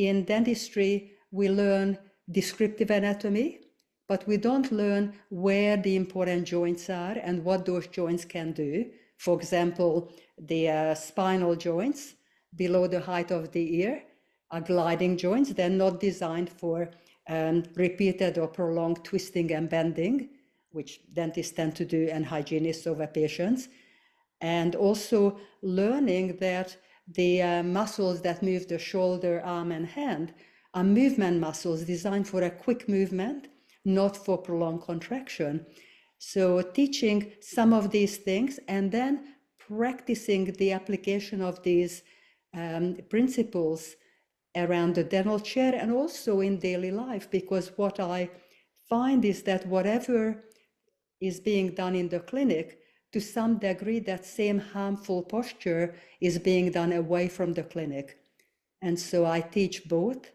in dentistry, we learn descriptive anatomy, but we don't learn where the important joints are and what those joints can do. For example, the spinal joints below the height of the ear are gliding joints. They're not designed for repeated or prolonged twisting and bending, which dentists tend to do and hygienists over patients. And also learning that the muscles that move the shoulder, arm, and hand are movement muscles designed for a quick movement, not for prolonged contraction. So teaching some of these things and then practicing the application of these principles around the dental chair and also in daily life, because what I find is that whatever is being done in the clinic, to some degree, that same harmful posture is being done away from the clinic. And so I teach both